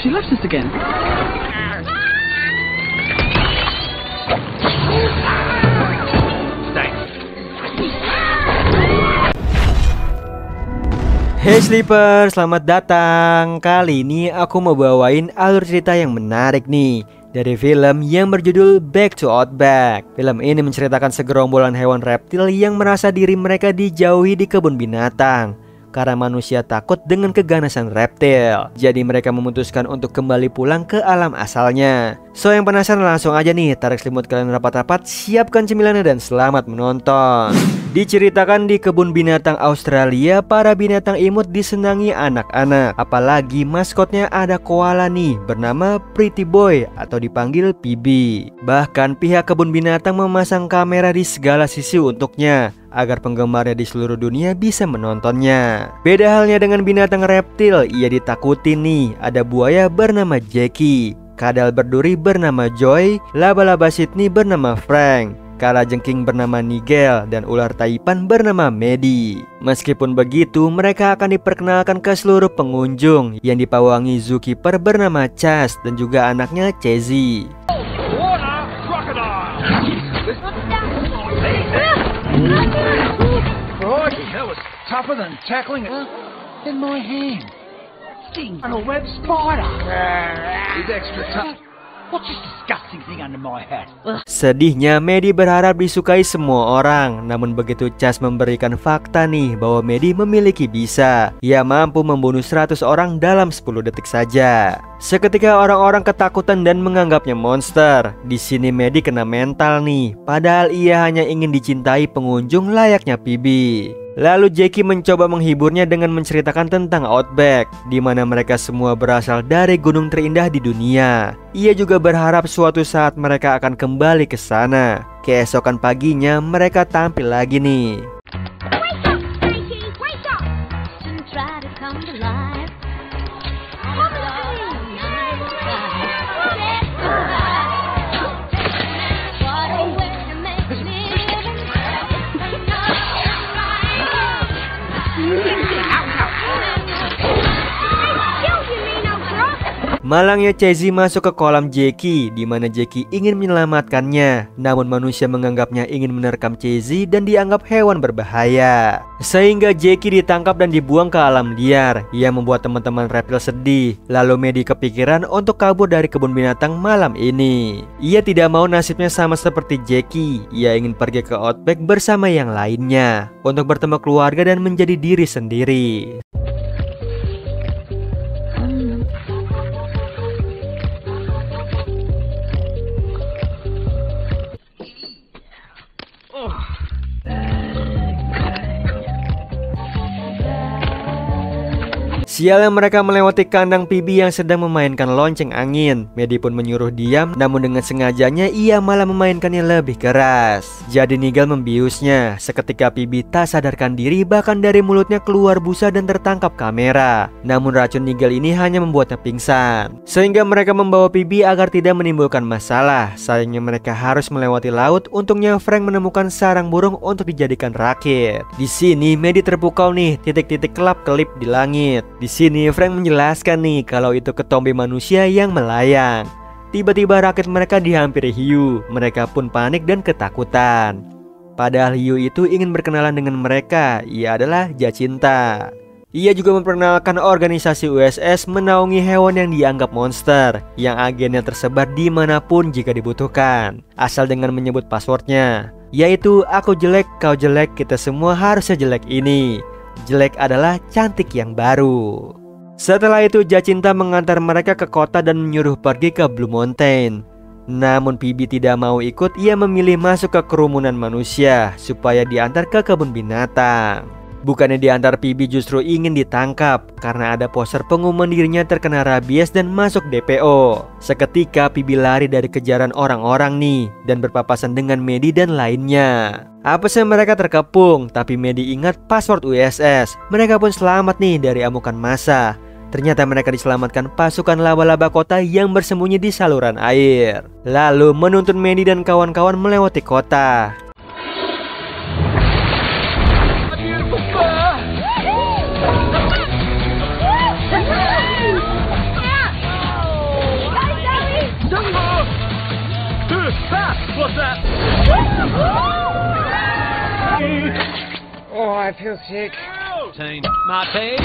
she left us again. Hey Sleeper, selamat datang. Kali ini aku mau bawain alur cerita yang menarik nih dari film yang berjudul Back to Outback. Film ini menceritakan segerombolan hewan reptil yang merasa diri mereka dijauhi di kebun binatang karena manusia takut dengan keganasan reptil. Jadi mereka memutuskan untuk kembali pulang ke alam asalnya. So yang penasaran langsung aja nih, tarik selimut kalian rapat-rapat, siapkan cemilannya dan selamat menonton. Diceritakan di kebun binatang Australia, para binatang imut disenangi anak-anak. Apalagi maskotnya ada koala nih bernama Pretty Boy atau dipanggil PB. Bahkan pihak kebun binatang memasang kamera di segala sisi untuknya agar penggemarnya di seluruh dunia bisa menontonnya. Beda halnya dengan binatang reptil, ia ditakuti nih. Ada buaya bernama Jackie, kadal berduri bernama Joy, laba-laba Sydney bernama Frank, kalajengking bernama Nigel, dan ular taipan bernama Maddie. Meskipun begitu, mereka akan diperkenalkan ke seluruh pengunjung yang dipawangi zookeeper bernama Chas dan juga anaknya Chezzy. That was tougher than tackling it in my hand. Sting on a web spider. He's extra tough. What's this disgusting thing under my hat? Sedihnya, Maddie berharap disukai semua orang. Namun begitu Chas memberikan fakta nih bahwa Maddie memiliki bisa. Ia mampu membunuh 100 orang dalam 10 detik saja. Seketika orang-orang ketakutan dan menganggapnya monster. Di sini Maddie kena mental nih. Padahal ia hanya ingin dicintai pengunjung layaknya PB. Lalu Jackie mencoba menghiburnya dengan menceritakan tentang Outback, di mana mereka semua berasal dari gunung terindah di dunia. Ia juga berharap suatu saat mereka akan kembali ke sana. Keesokan paginya mereka tampil lagi nih. Malangnya Chezzy masuk ke kolam Jackie, di mana Jackie ingin menyelamatkannya. Namun manusia menganggapnya ingin menerkam Chezzy dan dianggap hewan berbahaya. Sehingga Jackie ditangkap dan dibuang ke alam liar. Ia membuat teman-teman reptil sedih. Lalu Maddie kepikiran untuk kabur dari kebun binatang malam ini. Ia tidak mau nasibnya sama seperti Jackie. Ia ingin pergi ke Outback bersama yang lainnya untuk bertemu keluarga dan menjadi diri sendiri. Sialnya mereka melewati kandang PB yang sedang memainkan lonceng angin. Maddie pun menyuruh diam, namun dengan sengajanya ia malah memainkannya lebih keras. Jadi Nigel membiusnya. Seketika PB tak sadarkan diri, bahkan dari mulutnya keluar busa dan tertangkap kamera. Namun racun Nigel ini hanya membuatnya pingsan. Sehingga mereka membawa PB agar tidak menimbulkan masalah. Sayangnya mereka harus melewati laut. Untungnya Frank menemukan sarang burung untuk dijadikan rakit. Di sini Maddie terpukau nih, titik-titik kelap-kelip di langit. Di sini Frank menjelaskan nih kalau itu ketombe manusia yang melayang. Tiba-tiba rakit mereka dihampiri hiu. Mereka pun panik dan ketakutan. Padahal hiu itu ingin berkenalan dengan mereka. Ia adalah Jacinta. Ia juga memperkenalkan organisasi USS menaungi hewan yang dianggap monster, yang agennya tersebar dimanapun jika dibutuhkan, asal dengan menyebut passwordnya, yaitu aku jelek, kau jelek, kita semua harusnya jelek ini. Jelek adalah cantik yang baru. Setelah itu Jacinta mengantar mereka ke kota dan menyuruh pergi ke Blue Mountain. Namun PB tidak mau ikut. Ia memilih masuk ke kerumunan manusia supaya diantar ke kebun binatang. Bukannya diantar, PB justru ingin ditangkap karena ada poster pengumuman dirinya terkena rabies dan masuk DPO. Seketika PB lari dari kejaran orang-orang nih dan berpapasan dengan Maddie dan lainnya. Apesnya mereka terkepung, tapi Maddie ingat password USS. Mereka pun selamat nih dari amukan massa. Ternyata mereka diselamatkan pasukan laba-laba kota yang bersembunyi di saluran air. Lalu menuntun Maddie dan kawan-kawan melewati kota. I feel sick. Martin.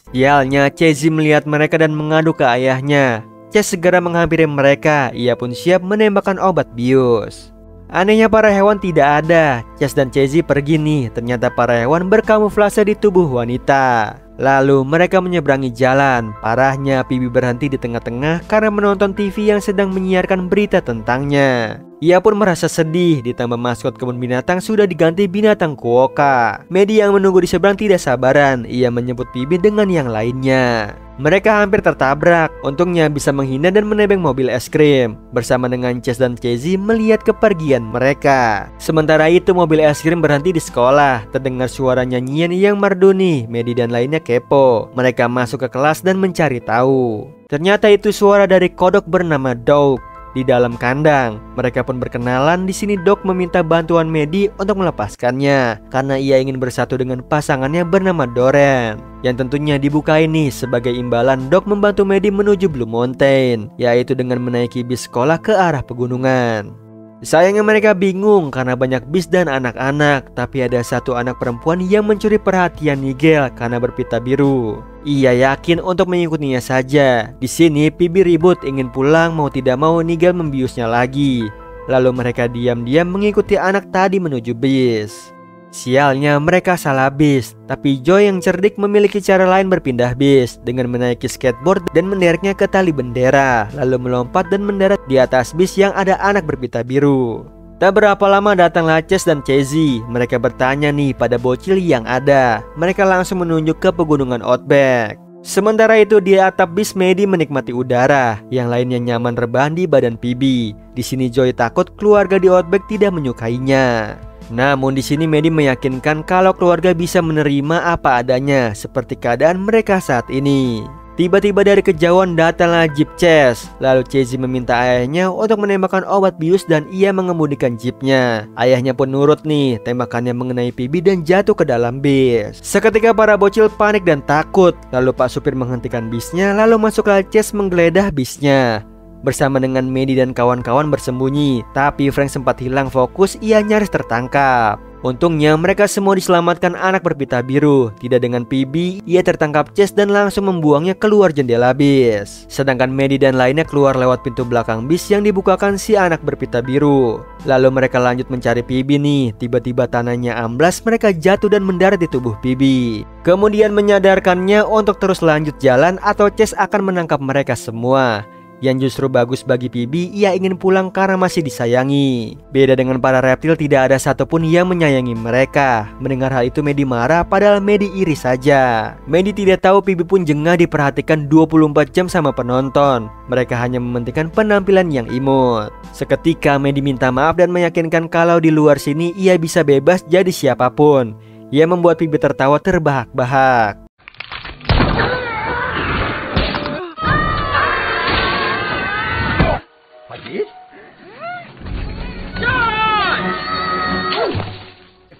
Sialnya, Chezzy melihat mereka dan mengadu ke ayahnya. Chess segera menghampiri mereka. Ia pun siap menembakkan obat bius. Anehnya para hewan tidak ada. Chess dan Chezzy pergi nih. Ternyata para hewan berkamuflase di tubuh wanita. Lalu mereka menyeberangi jalan. Parahnya, Phoebe berhenti di tengah-tengah karena menonton TV yang sedang menyiarkan berita tentangnya. Ia pun merasa sedih, ditambah maskot kebun binatang sudah diganti binatang Quokka. Maddie yang menunggu di seberang tidak sabaran. Ia menyebut Phoebe dengan yang lainnya. Mereka hampir tertabrak. Untungnya bisa menghindar dan menebeng mobil es krim. Bersama dengan Chess dan Chezzy melihat kepergian mereka. Sementara itu mobil es krim berhenti di sekolah. Terdengar suara nyanyian yang merdu nih. Maddie dan lainnya kepo. Mereka masuk ke kelas dan mencari tahu. Ternyata itu suara dari kodok bernama Dog. Di dalam kandang, mereka pun berkenalan. Di sini Dog meminta bantuan Maddie untuk melepaskannya karena ia ingin bersatu dengan pasangannya bernama Doran. Yang tentunya dibuka ini sebagai imbalan Dog membantu Maddie menuju Blue Mountain, yaitu dengan menaiki bis sekolah ke arah pegunungan. Sayangnya mereka bingung karena banyak bis dan anak-anak, tapi ada satu anak perempuan yang mencuri perhatian Nigel karena berpita biru. Ia yakin untuk mengikutinya saja. Di sini Phoebe ribut ingin pulang, mau tidak mau Nigel membiusnya lagi. Lalu mereka diam-diam mengikuti anak tadi menuju bis. Sialnya mereka salah bis, tapi Joy yang cerdik memiliki cara lain berpindah bis dengan menaiki skateboard dan mendereknya ke tali bendera, lalu melompat dan mendarat di atas bis yang ada anak berpita biru. Tak berapa lama datanglah Chess dan Chezzy. Mereka bertanya nih pada bocil yang ada. Mereka langsung menunjuk ke pegunungan Outback. Sementara itu di atap bis Maddie menikmati udara, yang lainnya nyaman rebahan di badan Phoebe. Di sini Joy takut keluarga di Outback tidak menyukainya. Namun di sini Maddie meyakinkan kalau keluarga bisa menerima apa adanya seperti keadaan mereka saat ini. Tiba-tiba dari kejauhan datanglah jeep Chess. Lalu Chezzy meminta ayahnya untuk menembakkan obat bius dan ia mengemudikan jeepnya. Ayahnya pun nurut nih, tembakannya mengenai Phoebe dan jatuh ke dalam bis. Seketika para bocil panik dan takut. Lalu Pak supir menghentikan bisnya, lalu masuklah Chess menggeledah bisnya. Bersama dengan Maddie dan kawan-kawan bersembunyi, tapi Frank sempat hilang fokus, ia nyaris tertangkap. Untungnya mereka semua diselamatkan anak berpita biru. Tidak dengan Phoebe, ia tertangkap Chess dan langsung membuangnya keluar jendela bis. Sedangkan Maddie dan lainnya keluar lewat pintu belakang bis yang dibukakan si anak berpita biru. Lalu mereka lanjut mencari Phoebe nih. Tiba-tiba tanahnya amblas, mereka jatuh dan mendarat di tubuh Phoebe. Kemudian menyadarkannya untuk terus lanjut jalan atau Chess akan menangkap mereka semua. Yang justru bagus bagi Phoebe, ia ingin pulang karena masih disayangi. Beda dengan para reptil, tidak ada satupun yang menyayangi mereka. Mendengar hal itu Maddie marah, padahal Maddie iri saja. Maddie tidak tahu Phoebe pun jengah diperhatikan 24 jam sama penonton. Mereka hanya mementingkan penampilan yang imut. Seketika Maddie minta maaf dan meyakinkan kalau di luar sini ia bisa bebas jadi siapapun. Ia membuat Phoebe tertawa terbahak-bahak.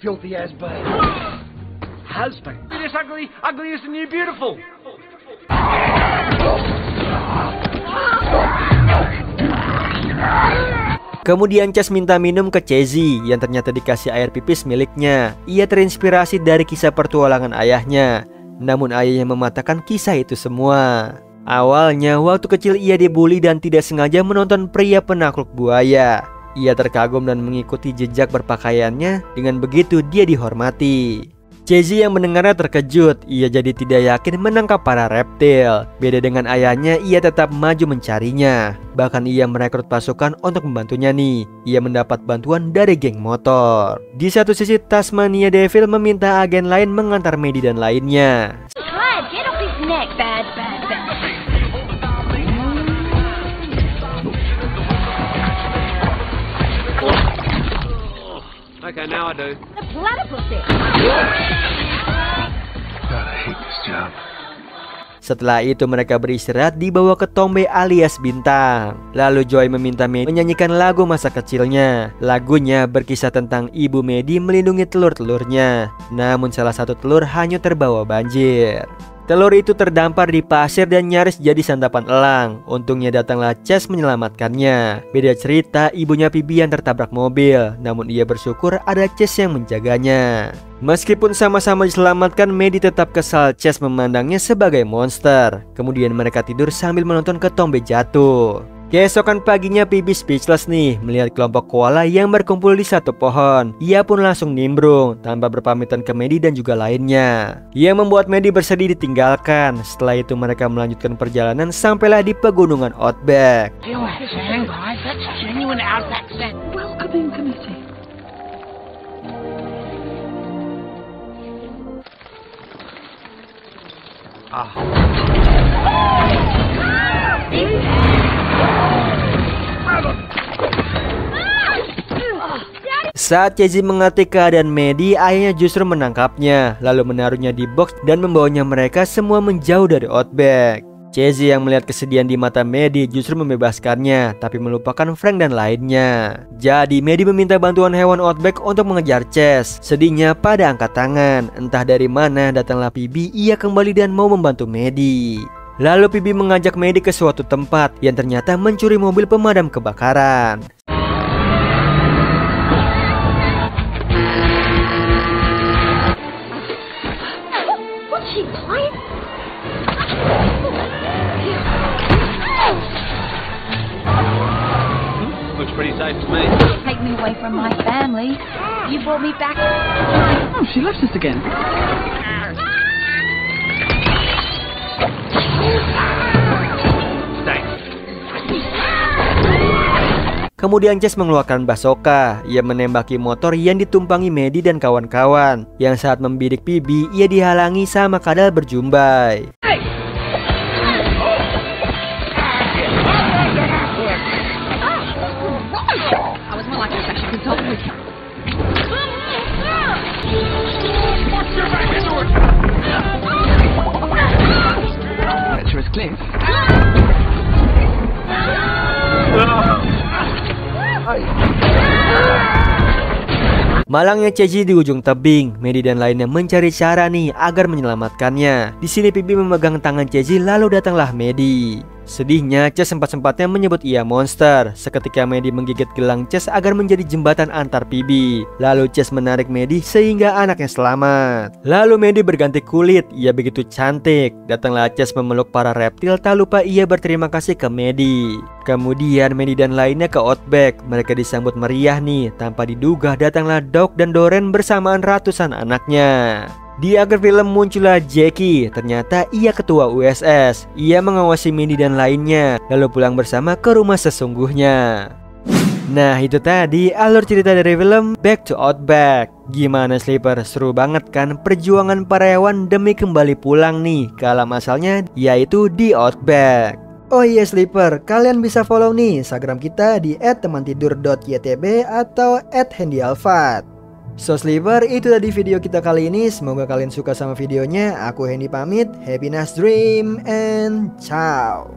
Filthy as bane. Has been. It is ugly, ugly as the new beautiful. Kemudian Chess minta minum ke Chezzy yang ternyata dikasih air pipis miliknya. Ia terinspirasi dari kisah pertualangan ayahnya. Namun ayahnya mematahkan kisah itu semua. Awalnya waktu kecil ia dibully dan tidak sengaja menonton pria penakluk buaya. Ia terkagum dan mengikuti jejak berpakaiannya. Dengan begitu dia dihormati. Chezzy yang mendengarnya terkejut. Ia jadi tidak yakin menangkap para reptil. Beda dengan ayahnya, ia tetap maju mencarinya. Bahkan ia merekrut pasukan untuk membantunya nih. Ia mendapat bantuan dari geng motor. Di satu sisi Tasmania Devil meminta agen lain mengantar Maddie dan lainnya. Okay, now I do. The platypus it. God, I hate this job. Setelah itu mereka beristirahat dibawa ke Tombe alias Bintang. Lalu Joy meminta Maddie menyanyikan lagu masa kecilnya. Lagunya berkisah tentang ibu Maddie melindungi telur-telurnya. Namun salah satu telur hanyut terbawa banjir. Telur itu terdampar di pasir dan nyaris jadi santapan elang. Untungnya datanglah Chase menyelamatkannya. Beda cerita ibunya Phoebe yang tertabrak mobil, namun ia bersyukur ada Chase yang menjaganya. Meskipun sama-sama diselamatkan, Maddie tetap kesal Chase memandangnya sebagai monster. Kemudian mereka tidur sambil menonton ketombe jatuh. Keesokan paginya Phoebe speechless nih melihat kelompok koala yang berkumpul di satu pohon. Ia pun langsung nimbrung tanpa berpamitan ke Maddie dan juga lainnya. Ia membuat Maddie bersedih ditinggalkan. Setelah itu mereka melanjutkan perjalanan sampailah di pegunungan Outback. Saat Chase mengerti keadaan Maddie, ayahnya justru menangkapnya, lalu menaruhnya di box dan membawanya mereka semua menjauh dari Outback. Chase yang melihat kesedihan di mata Maddie justru membebaskannya, tapi melupakan Frank dan lainnya. Jadi Maddie meminta bantuan hewan Outback untuk mengejar Chase. Sedihnya pada angkat tangan, entah dari mana datanglah Phoebe. Ia kembali dan mau membantu Maddie. Lalu Phoebe mengajak Maddie ke suatu tempat yang ternyata mencuri mobil pemadam kebakaran. Looks pretty safe to me. Take me away from my family. You brought me back. Oh, she left us again. Thanks. Kemudian Chase mengeluarkan bazooka. Ia menembaki motor yang ditumpangi Maddie dan kawan-kawan. Yang saat membidik Phoebe, ia dihalangi sama kadal berjumbai. Treacherous cliff. Malangnya Chase di ujung tebing. Maddie dan lainnya mencari cara nih agar menyelamatkannya. Di sini Phoebe memegang tangan Chase, lalu datanglah Maddie. Sedihnya, Chase sempat-sempatnya menyebut ia monster. Seketika Maddie menggigit gelang Chase agar menjadi jembatan antar Phoebe. Lalu Chase menarik Maddie sehingga anaknya selamat. Lalu Maddie berganti kulit, ia begitu cantik. Datanglah Chase memeluk para reptil, tak lupa ia berterima kasih ke Maddie. Kemudian Maddie dan lainnya ke Outback. Mereka disambut meriah nih. Tanpa diduga datanglah Doc dan Doreen bersamaan ratusan anaknya. Di akhir film muncullah Jackie. Ternyata ia ketua USS. Ia mengawasi Mindy dan lainnya, lalu pulang bersama ke rumah sesungguhnya. Nah, itu tadi alur cerita dari film Back to Outback. Gimana Sleeper? Seru banget kan perjuangan para hewan demi kembali pulang nih ke alam asalnya, yaitu di Outback. Oh iya Sleeper, kalian bisa follow nih Instagram kita di @temantidur.ytb atau @handyalfat. So Sleeper, itu tadi video kita kali ini. Semoga kalian suka sama videonya. Aku Hendy pamit. Happy nice dream and ciao.